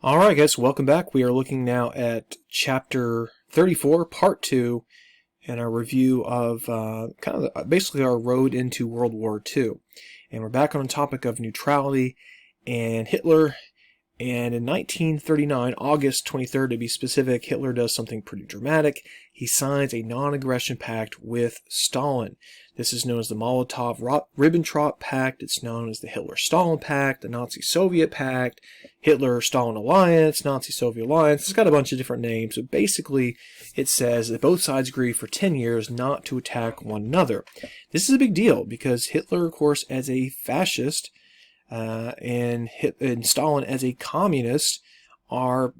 Alright guys, welcome back. We are looking now at Chapter 34, Part 2, and our review of basically our road into World War II. And we're back on the topic of neutrality and Hitler. And in 1939, August 23rd to be specific, Hitler does something pretty dramatic. He signs a non-aggression pact with Stalin. This is known as the Molotov-Ribbentrop Pact. It's known as the Hitler-Stalin Pact, the Nazi-Soviet Pact, Hitler-Stalin Alliance, Nazi-Soviet Alliance. It's got a bunch of different names, but basically it says that both sides agree for 10 years not to attack one another. This is a big deal because Hitler, of course, as a fascist, and Stalin as a communist are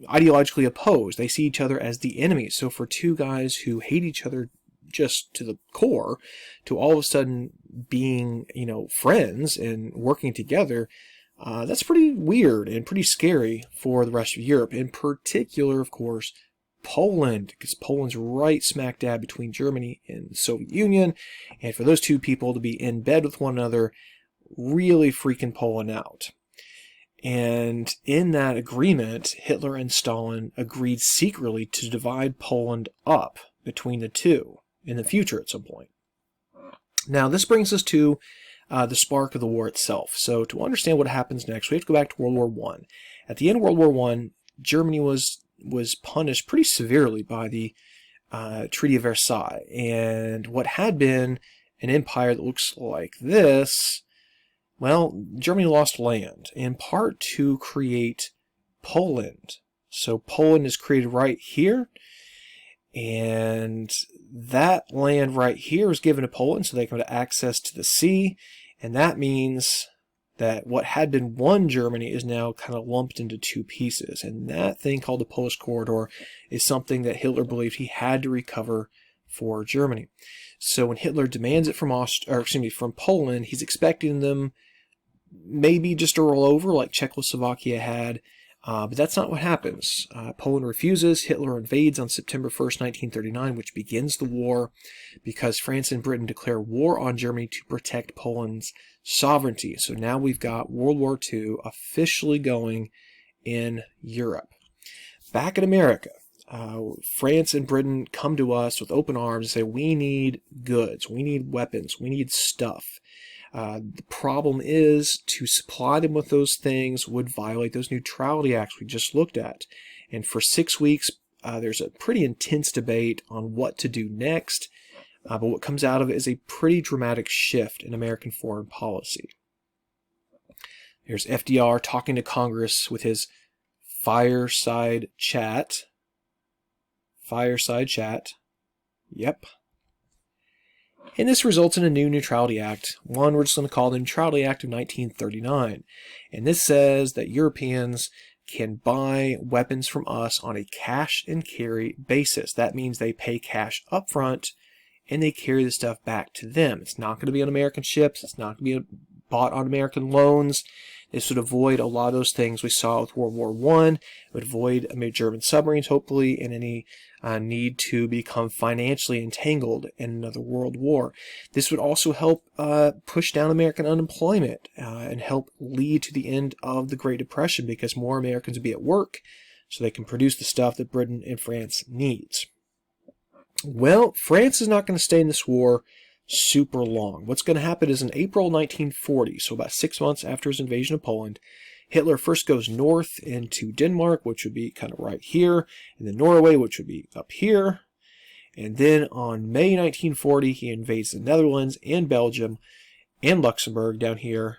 ideologically opposed. They see each other as the enemy. So for two guys who hate each other just to the core, to all of a sudden being, friends and working together, that's pretty weird and pretty scary for the rest of Europe. In particular, of course, Poland, because Poland's right smack dab between Germany and the Soviet Union, and for those two people to be in bed with one another really freaking Poland out. And in that agreement, Hitler and Stalin agreed secretly to divide Poland up between the two in the future at some point. Now, this brings us to the spark of the war itself. So to understand what happens next, we have to go back to World War I. At the end of World War I, Germany was punished pretty severely by the Treaty of Versailles. And what had been an empire that looks like this, well, Germany lost land, in part to create Poland. So Poland is created right here, and that land right here is given to Poland so they can have access to the sea, and that means that what had been one Germany is now kind of lumped into two pieces. And that thing called the Polish Corridor is something that Hitler believed he had to recover for Germany. So when Hitler demands it from Poland, he's expecting them maybe just to roll over like Czechoslovakia had, but that's not what happens. Poland refuses. Hitler invades on September 1st, 1939, which begins the war because France and Britain declare war on Germany to protect Poland's sovereignty. So now we've got World War II officially going in Europe. Back in America, France and Britain come to us with open arms and say, we need goods, we need weapons, we need stuff. The problem is to supply them with those things would violate those neutrality acts we just looked at. And for 6 weeks, there's a pretty intense debate on what to do next. But what comes out of it is a pretty dramatic shift in American foreign policy. There's FDR talking to Congress with his fireside chat. Fireside chat. Yep. And this results in a new Neutrality Act, one we're just going to call the Neutrality Act of 1939. And this says that Europeans can buy weapons from us on a cash and carry basis. That means they pay cash up front and they carry the stuff back to them. It's not going to be on American ships. It's not going to be bought on American loans. This would avoid a lot of those things we saw with World War I. It would avoid German submarines, hopefully, and any need to become financially entangled in another world war. This would also help push down American unemployment and help lead to the end of the Great Depression because more Americans would be at work so they can produce the stuff that Britain and France needs. Well, France is not going to stay in this war super long. What's going to happen is in April 1940, so about 6 months after his invasion of Poland, Hitler first goes north into Denmark, which would be kind of right here, and then Norway, which would be up here. And then on May 1940, he invades the Netherlands and Belgium and Luxembourg down here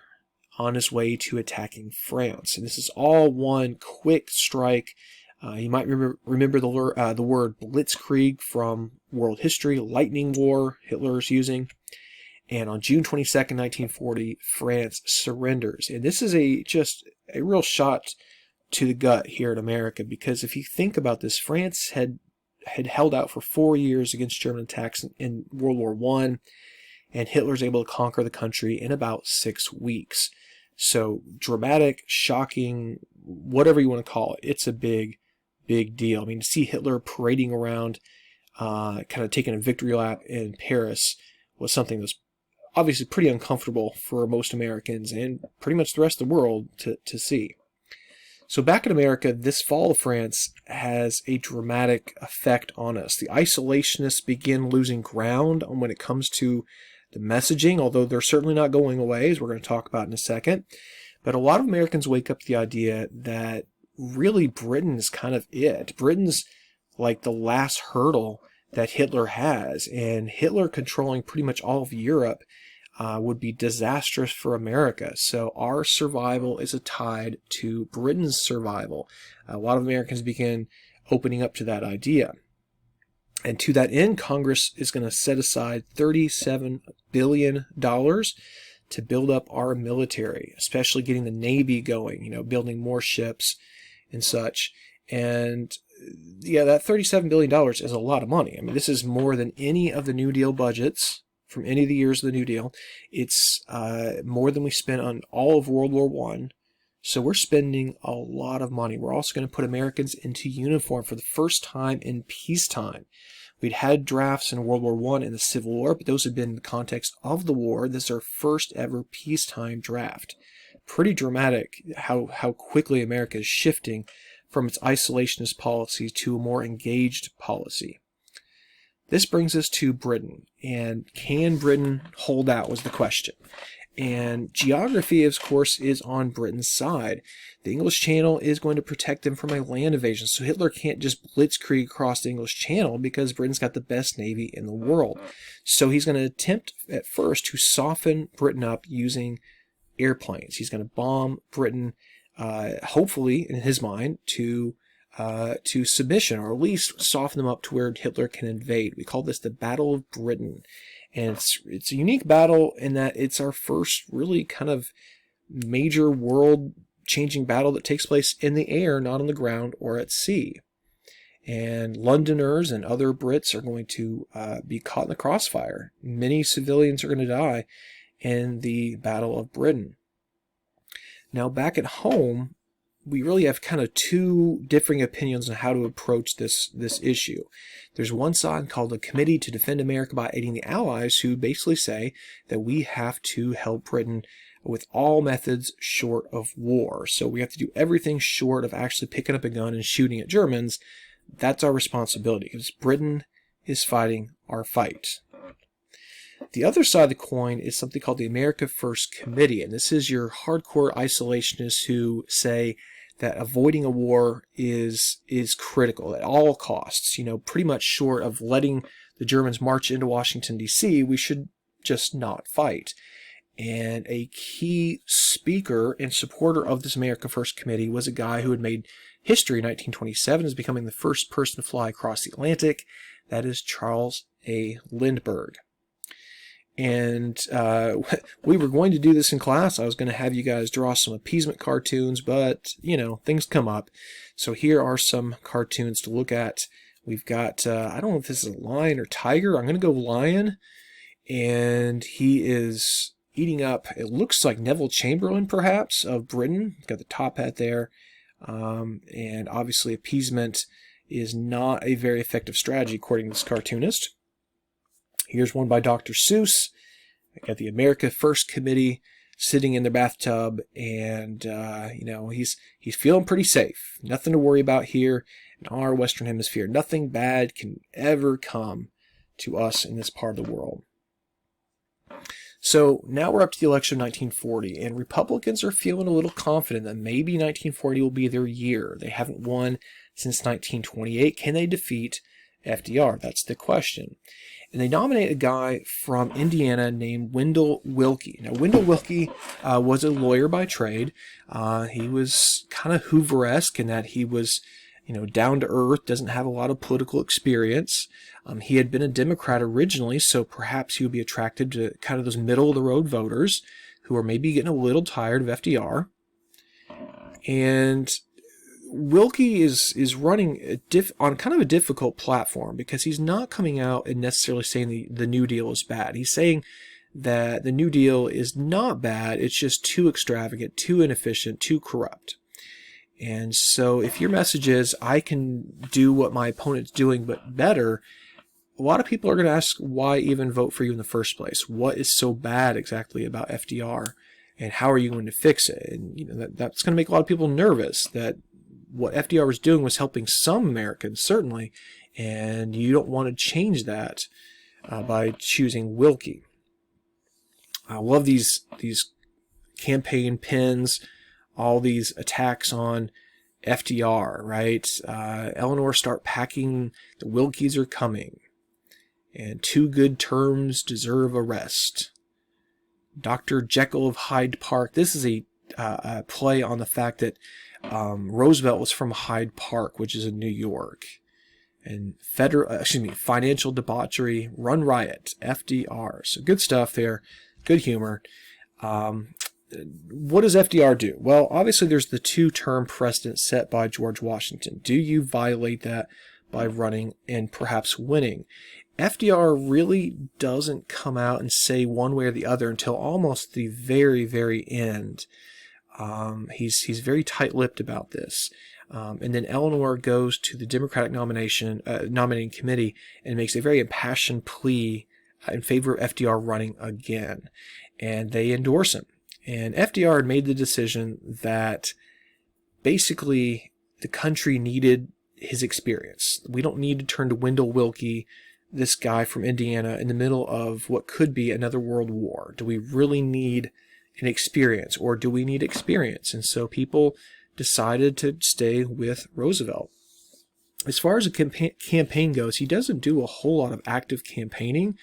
on his way to attacking France. And this is all one quick strike. You might remember the word blitzkrieg from world history, lightning war Hitler's using. And on June 22nd, 1940, France surrenders. And this is just a real shot to the gut here in America, because if you think about this, France had held out for 4 years against German attacks in World War I, and Hitler's able to conquer the country in about 6 weeks. So dramatic, shocking, whatever you want to call it, it's a big deal. I mean, to see Hitler parading around, kind of taking a victory lap in Paris was something that was obviously pretty uncomfortable for most Americans and pretty much the rest of the world to see. So back in America, this fall of France has a dramatic effect on us. The isolationists begin losing ground on when it comes to the messaging, although they're certainly not going away, as we're going to talk about in a second. But a lot of Americans wake up to the idea that really Britain is kind of it. Britain's like the last hurdle that Hitler has, and Hitler controlling pretty much all of Europe would be disastrous for America. So our survival is tied to Britain's survival. A lot of Americans begin opening up to that idea. And to that end, Congress is going to set aside $37 billion to build up our military, especially getting the Navy going, building more ships and such. And yeah, that $37 billion is a lot of money. I mean, this is more than any of the New Deal budgets from any of the years of the New Deal. It's more than we spent on all of World War I. So we're spending a lot of money. We're also going to put Americans into uniform for the first time in peacetime. We'd had drafts in World War I and the Civil War, but those had been in the context of the war. This is our first ever peacetime draft. Pretty dramatic how quickly America is shifting from its isolationist policy to a more engaged policy. This brings us to Britain, and can Britain hold out was the question. And geography, of course, is on Britain's side. The English Channel is going to protect them from a land invasion, so Hitler can't just blitzkrieg across the English Channel because Britain's got the best navy in the world. So he's going to attempt at first to soften Britain up using airplanes. He's going to bomb Britain, hopefully, in his mind, to submission, or at least soften them up to where Hitler can invade. We call this the Battle of Britain. And it's a unique battle in that it's our first really kind of major world-changing battle that takes place in the air, not on the ground or at sea. And Londoners and other Brits are going to be caught in the crossfire. Many civilians are going to die in the Battle of Britain. Now, back at home, we really have kind of two differing opinions on how to approach this issue. There's one side called the Committee to Defend America by Aiding the Allies, who basically say that we have to help Britain with all methods short of war. So we have to do everything short of actually picking up a gun and shooting at Germans. That's our responsibility, because Britain is fighting our fight. The other side of the coin is something called the America First Committee, and this is your hardcore isolationists who say that avoiding a war is critical at all costs. Pretty much short of letting the Germans march into Washington, D.C., we should just not fight. And a key speaker and supporter of this America First Committee was a guy who had made history in 1927 as becoming the first person to fly across the Atlantic. That is Charles A. Lindbergh. And we were going to do this in class. I was going to have you guys draw some appeasement cartoons, but, things come up. So here are some cartoons to look at. We've got, I don't know if this is a lion or tiger. I'm going to go lion. And he is eating up, it looks like Neville Chamberlain, perhaps, of Britain. Got the top hat there. And obviously appeasement is not a very effective strategy, according to this cartoonist. Here's one by Dr. Seuss. I got the America First Committee sitting in their bathtub, and he's feeling pretty safe. Nothing to worry about here in our Western Hemisphere. Nothing bad can ever come to us in this part of the world. So now we're up to the election of 1940, and Republicans are feeling a little confident that maybe 1940 will be their year. They haven't won since 1928. Can they defeat FDR? That's the question. And they nominate a guy from Indiana named Wendell Willkie. Now, Wendell Willkie was a lawyer by trade. He was kind of Hoover-esque in that he was, down to earth, doesn't have a lot of political experience. He had been a Democrat originally, so perhaps he would be attracted to kind of those middle-of-the-road voters who are maybe getting a little tired of FDR. And Willkie is running on kind of a difficult platform because he's not coming out and necessarily saying the New Deal is bad. He's saying that the New Deal is not bad, it's just too extravagant, too inefficient, too corrupt. And so if your message is, I can do what my opponent's doing but better, a lot of people are going to ask why even vote for you in the first place. What is so bad exactly about FDR? And how are you going to fix it? And that's going to make a lot of people nervous that what FDR was doing was helping some Americans, certainly, and you don't want to change that by choosing Wilkie. I love these campaign pins, all these attacks on FDR, right? Eleanor, start packing, the Wilkies are coming. And 2 good terms deserve arrest. Dr. Jekyll of Hyde Park. This is a play on the fact that Roosevelt was from Hyde Park, which is in New York. And financial debauchery, run riot, FDR. So good stuff there, good humor. What does FDR do? Well, obviously there's the 2-term precedent set by George Washington. Do you violate that by running and perhaps winning? FDR really doesn't come out and say one way or the other until almost the very, very end. He's very tight-lipped about this. And then Eleanor goes to the Democratic nominating committee and makes a very impassioned plea in favor of FDR running again. And they endorse him. And FDR had made the decision that basically the country needed his experience. We don't need to turn to Wendell Willkie, this guy from Indiana, in the middle of what could be another world war. Do we really need an experience, or do we need experience? And so people decided to stay with Roosevelt. As far as a campaign goes, he doesn't do a whole lot of active campaigning.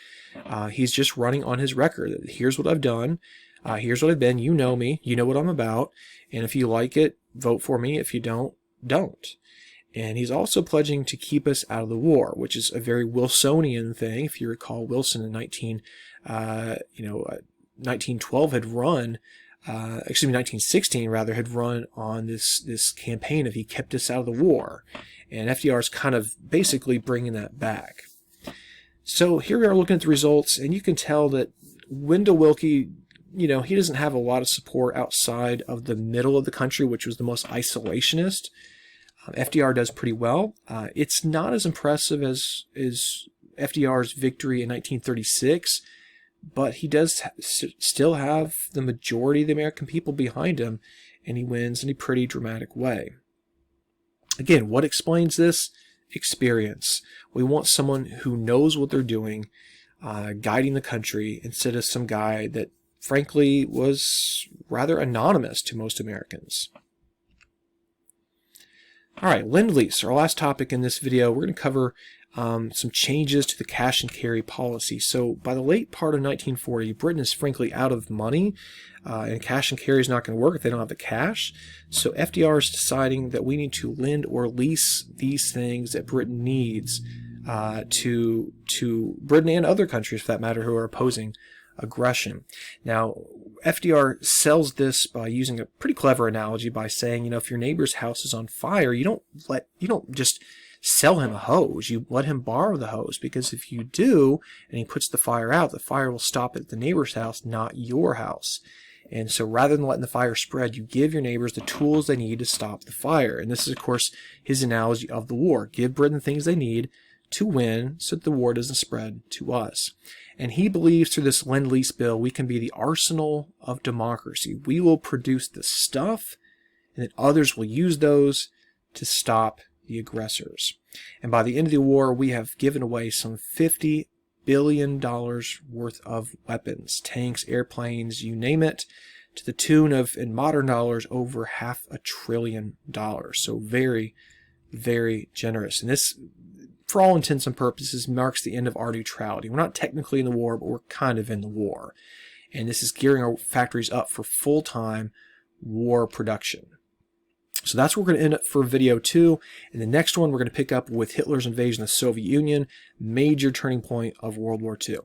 He's just running on his record. Here's what I've done. Here's what I've been. You know me. You know what I'm about. And if you like it, vote for me. If you don't, don't. And he's also pledging to keep us out of the war, which is a very Wilsonian thing. If you recall, Wilson in 1912 had run, 1916 rather, had run on this campaign of he kept us out of the war. And FDR is kind of basically bringing that back. So here we are looking at the results, and you can tell that Wendell Willkie, he doesn't have a lot of support outside of the middle of the country, which was the most isolationist. FDR does pretty well. It's not as impressive as FDR's victory in 1936, but he does still have the majority of the American people behind him, and he wins in a pretty dramatic way. Again, what explains this? Experience. We want someone who knows what they're doing, guiding the country, instead of some guy that, frankly, was rather anonymous to most Americans. All right, Lend-Lease, our last topic in this video. We're going to cover some changes to the cash and carry policy. So by the late part of 1940, Britain is frankly out of money, and cash and carry is not going to work if they don't have the cash. So FDR is deciding that we need to lend or lease these things that Britain needs to Britain and other countries, for that matter, who are opposing aggression. Now, FDR sells this by using a pretty clever analogy by saying, if your neighbor's house is on fire, you don't just sell him a hose. You let him borrow the hose, because if you do, and he puts the fire out, the fire will stop at the neighbor's house, not your house. And so rather than letting the fire spread, you give your neighbors the tools they need to stop the fire. And this is, of course, his analogy of the war. Give Britain things they need to win so that the war doesn't spread to us. And he believes through this Lend-Lease bill, we can be the arsenal of democracy. We will produce the stuff, and then others will use those to stop the aggressors. And by the end of the war, we have given away some $50 billion worth of weapons, tanks, airplanes, you name it, to the tune of, in modern dollars, over $500 billion. So very, very generous. And this, for all intents and purposes, marks the end of our neutrality. We're not technically in the war, but we're kind of in the war. And this is gearing our factories up for full-time war production. So that's where we're going to end up for video 2. In the next one, we're going to pick up with Hitler's invasion of the Soviet Union, major turning point of World War II.